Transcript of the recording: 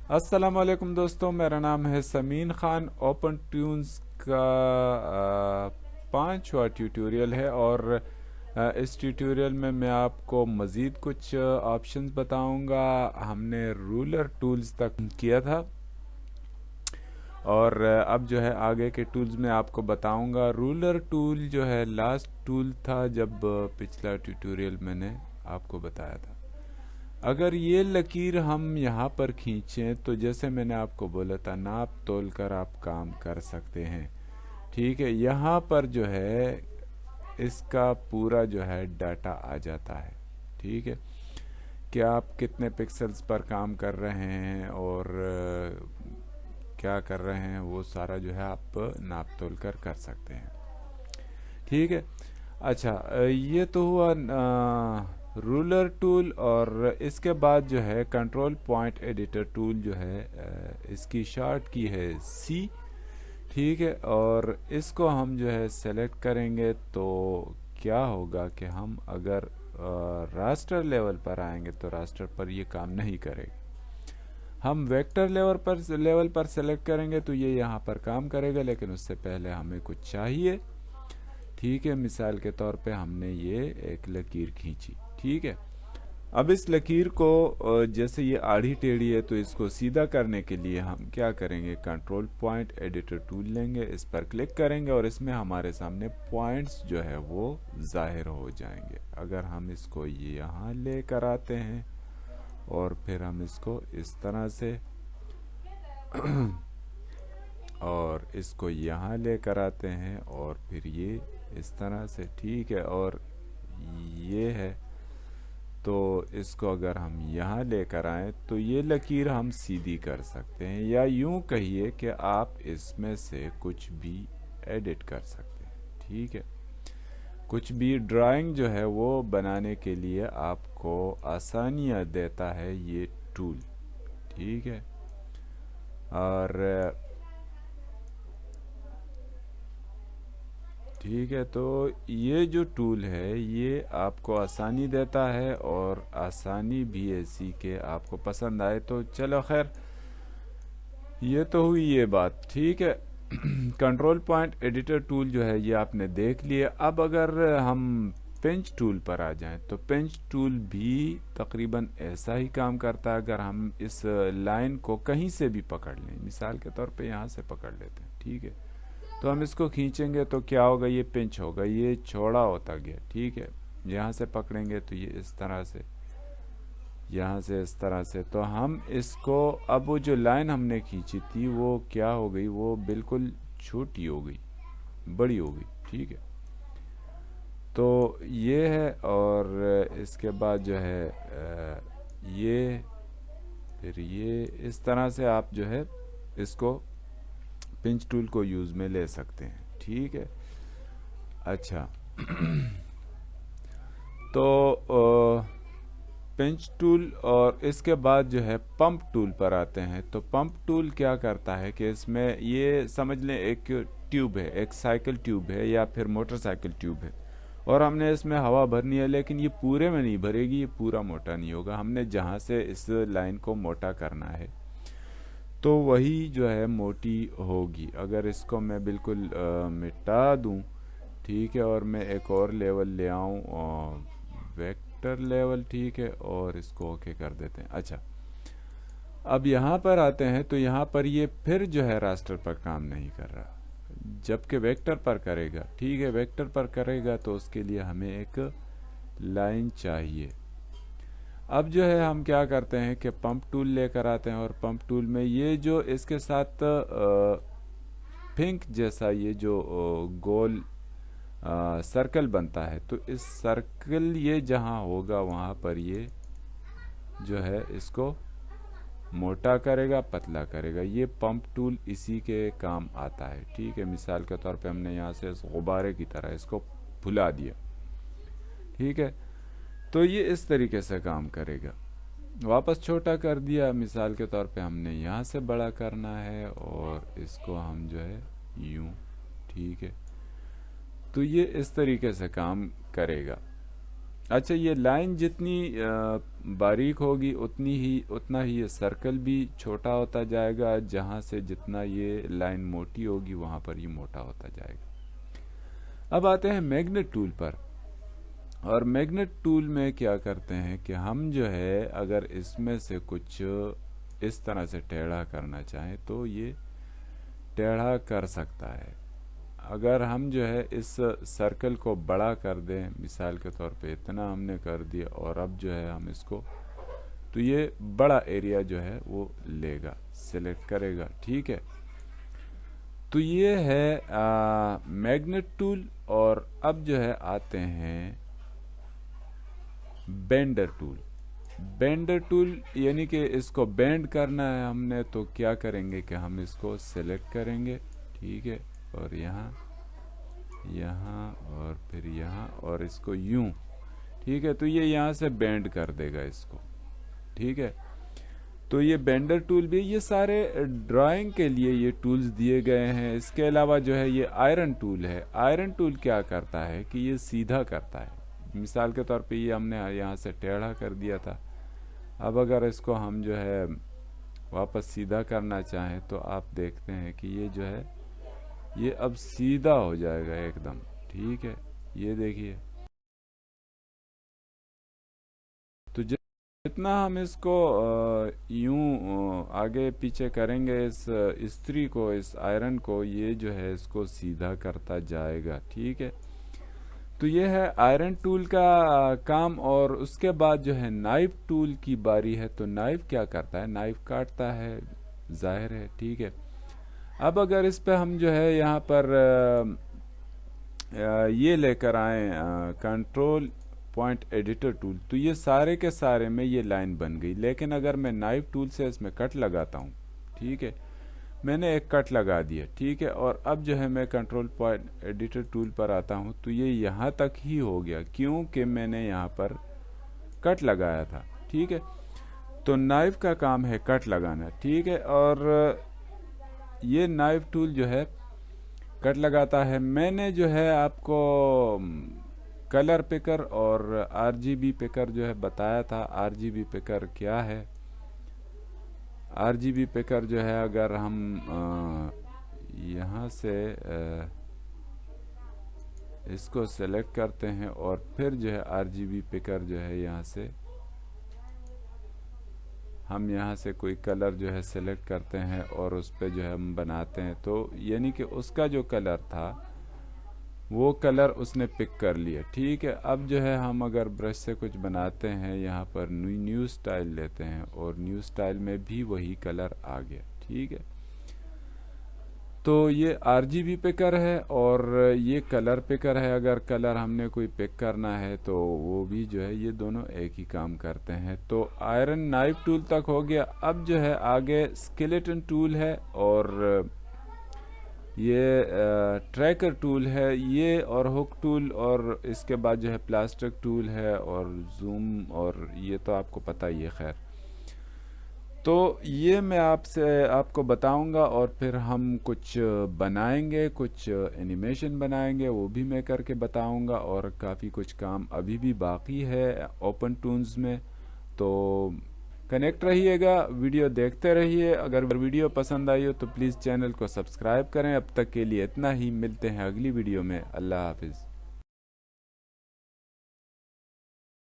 अस्सलाम वालेकुम दोस्तों, मेरा नाम है समीन खान। ओपन ट्यून्स का पांचवा ट्यूटोरियल है और इस ट्यूटोरियल में मैं आपको मज़ीद कुछ ऑप्शंस बताऊंगा। हमने रूलर टूल्स तक किया था और अब जो है आगे के टूल्स में आपको बताऊंगा। रूलर टूल जो है लास्ट टूल था जब पिछला ट्यूटोरियल मैंने आपको बताया था। अगर ये लकीर हम यहाँ पर खींचें तो जैसे मैंने आपको बोला था, नाप तोल कर आप काम कर सकते हैं। ठीक है, यहाँ पर जो है इसका पूरा जो है डाटा आ जाता है। ठीक है, कि आप कितने पिक्सल्स पर काम कर रहे हैं और क्या कर रहे हैं, वो सारा जो है आप नाप तोल कर सकते हैं। ठीक है, अच्छा, ये तो हुआ रूलर टूल। और इसके बाद जो है कंट्रोल पॉइंट एडिटर टूल जो है इसकी शॉर्ट की है सी। ठीक है, और इसको हम जो है सेलेक्ट करेंगे तो क्या होगा कि हम अगर रास्टर लेवल पर आएंगे तो रास्टर पर ये काम नहीं करेगा। हम वेक्टर लेवल पर सेलेक्ट करेंगे तो ये यहाँ पर काम करेगा, लेकिन उससे पहले हमें कुछ चाहिए। ठीक है, मिसाल के तौर पे हमने ये एक लकीर खींची। ठीक है, अब इस लकीर को जैसे ये आड़ी टेढ़ी है तो इसको सीधा करने के लिए हम क्या करेंगे, कंट्रोल पॉइंट एडिटर टूल लेंगे, इस पर क्लिक करेंगे और इसमें हमारे सामने पॉइंट्स जो है वो जाहिर हो जाएंगे। अगर हम इसको यहाँ लेकर आते हैं और फिर हम इसको इस तरह से और इसको यहाँ लेकर आते हैं और फिर ये इस तरह से। ठीक है, और ये है तो इसको अगर हम यहाँ लेकर आए तो ये लकीर हम सीधी कर सकते हैं, या यूं कहिए कि आप इसमें से कुछ भी एडिट कर सकते हैं। ठीक है, कुछ भी ड्राइंग जो है वो बनाने के लिए आपको आसानियाँ देता है ये टूल। ठीक है, और ठीक है, तो ये जो टूल है ये आपको आसानी देता है और आसानी भी ऐसी कि आपको पसंद आए। तो चलो खैर, ये तो हुई ये बात। ठीक है, कंट्रोल पॉइंट एडिटर टूल जो है ये आपने देख लिया। अब अगर हम पेंच टूल पर आ जाएं तो पेंच टूल भी तकरीबन ऐसा ही काम करता है। अगर हम इस लाइन को कहीं से भी पकड़ लें, मिसाल के तौर पे यहाँ से पकड़ लेते हैं। ठीक है, तो हम इसको खींचेंगे तो क्या होगा, ये पिंच होगा, ये चौड़ा होता गया। ठीक है, यहाँ से पकड़ेंगे तो ये इस तरह से, यहाँ से इस तरह से। तो हम इसको, अब वो जो लाइन हमने खींची थी वो क्या हो गई, वो बिल्कुल छोटी हो गई, बड़ी हो गई। ठीक है, तो ये है। और इसके बाद जो है ये, फिर ये इस तरह से आप जो है इसको पिंच टूल को यूज में ले सकते हैं। ठीक है, अच्छा तो पिंच टूल और इसके बाद जो है पंप टूल पर आते हैं। तो पंप टूल क्या करता है कि इसमें ये समझ लें एक ट्यूब है, एक साइकिल ट्यूब है या फिर मोटरसाइकिल ट्यूब है, और हमने इसमें हवा भरनी है, लेकिन ये पूरे में नहीं भरेगी, ये पूरा मोटा नहीं होगा। हमने जहाँ से इस लाइन को मोटा करना है तो वही जो है मोटी होगी। अगर इसको मैं बिल्कुल मिटा दूं, ठीक है, और मैं एक और लेवल ले आऊं, वेक्टर लेवल। ठीक है, और इसको ओके कर देते हैं। अच्छा, अब यहाँ पर आते हैं तो यहाँ पर ये फिर जो है रास्टर पर काम नहीं कर रहा, जबकि वेक्टर पर करेगा। ठीक है, वेक्टर पर करेगा तो उसके लिए हमें एक लाइन चाहिए। अब जो है हम क्या करते हैं कि पंप टूल लेकर आते हैं और पंप टूल में ये जो इसके साथ पिंक जैसा ये जो गोल सर्कल बनता है, तो इस सर्कल ये जहाँ होगा वहाँ पर ये जो है इसको मोटा करेगा, पतला करेगा। ये पंप टूल इसी के काम आता है। ठीक है, मिसाल के तौर पे हमने यहाँ से इस गुब्बारे की तरह इसको फुला दिया। ठीक है, तो ये इस तरीके से काम करेगा। वापस छोटा कर दिया, मिसाल के तौर पे हमने यहाँ से बड़ा करना है और इसको हम जो है यूं। ठीक है, तो ये इस तरीके से काम करेगा। अच्छा, ये लाइन जितनी बारीक होगी उतना ही ये सर्कल भी छोटा होता जाएगा, जहाँ से जितना ये लाइन मोटी होगी वहाँ पर ये मोटा होता जाएगा। अब आते हैं मैग्नेट टूल पर। और मैग्नेट टूल में क्या करते हैं कि हम जो है अगर इसमें से कुछ इस तरह से टेढ़ा करना चाहें तो ये टेढ़ा कर सकता है। अगर हम जो है इस सर्कल को बड़ा कर दें, मिसाल के तौर पे इतना हमने कर दिया, और अब जो है हम इसको, तो ये बड़ा एरिया जो है वो लेगा, सिलेक्ट करेगा। ठीक है, तो ये है मैग्नेट टूल। और अब जो है आते हैं बेंडर टूल। बेंडर टूल यानी कि इसको बेंड करना है हमने, तो क्या करेंगे कि हम इसको सिलेक्ट करेंगे। ठीक है, और यहाँ यहाँ और फिर यहाँ और इसको यूं। ठीक है, तो ये यहाँ से बेंड कर देगा इसको। ठीक है, तो ये बेंडर टूल भी, ये सारे ड्राइंग के लिए ये टूल्स दिए गए हैं। इसके अलावा जो है ये आयरन टूल है। आयरन टूल क्या करता है कि ये सीधा करता है। मिसाल के तौर पे ये हमने यहाँ से टेढ़ा कर दिया था, अब अगर इसको हम जो है वापस सीधा करना चाहें तो आप देखते हैं कि ये जो है ये अब सीधा हो जाएगा एकदम। ठीक है, ये देखिए, तो जितना हम इसको यूं आगे पीछे करेंगे इस इस्त्री को, इस आयरन को, ये जो है इसको सीधा करता जाएगा। ठीक है, तो ये है आयरन टूल का काम। और उसके बाद जो है नाइफ टूल की बारी है। तो नाइफ क्या करता है, नाइफ काटता है, जाहिर है। ठीक है, अब अगर इस पे हम जो है यहाँ पर ये लेकर आए कंट्रोल पॉइंट एडिटर टूल, तो ये सारे के सारे में ये लाइन बन गई। लेकिन अगर मैं नाइफ टूल से इसमें कट लगाता हूँ, ठीक है, मैंने एक कट लगा दिया। ठीक है, और अब जो है मैं कंट्रोल पॉइंट एडिटर टूल पर आता हूँ तो ये यहाँ तक ही हो गया, क्योंकि मैंने यहाँ पर कट लगाया था। ठीक है, तो नाइफ का काम है कट लगाना। ठीक है, और ये नाइफ टूल जो है कट लगाता है। मैंने जो है आपको कलर पिकर और आरजीबी पिकर जो है बताया था। आरजीबी पिकर क्या है, आरजीबी पिकर जो है अगर हम यहाँ से इसको सेलेक्ट करते हैं और फिर जो है आरजीबी पिकर जो है यहाँ से हम यहाँ से कोई कलर जो है सेलेक्ट करते हैं और उस पर जो है हम बनाते हैं, तो यानी कि उसका जो कलर था वो कलर उसने पिक कर लिया। ठीक है, अब जो है हम अगर ब्रश से कुछ बनाते हैं, यहाँ पर न्यू स्टाइल लेते हैं और न्यू स्टाइल में भी वही कलर आ गया। ठीक है, तो ये आरजीबी पिकर है और ये कलर पिकर है। अगर कलर हमने कोई पिक करना है तो वो भी जो है, ये दोनों एक ही काम करते हैं। तो आयरन नाइफ टूल तक हो गया। अब जो है आगे स्केलेटन टूल है और ये ट्रैकर टूल है, ये और हुक टूल, और इसके बाद जो है प्लास्टिक टूल है और जूम, और ये तो आपको पता ही है। खैर, तो ये मैं आपको बताऊंगा और फिर हम कुछ बनाएंगे, कुछ एनिमेशन बनाएंगे, वो भी मैं करके बताऊंगा। और काफ़ी कुछ काम अभी भी बाकी है ओपन टूल्स में। तो कनेक्ट रहिएगा, वीडियो देखते रहिए। अगर वीडियो पसंद आई हो तो प्लीज़ चैनल को सब्सक्राइब करें। अब तक के लिए इतना ही, मिलते हैं अगली वीडियो में। अल्लाह हाफिज़।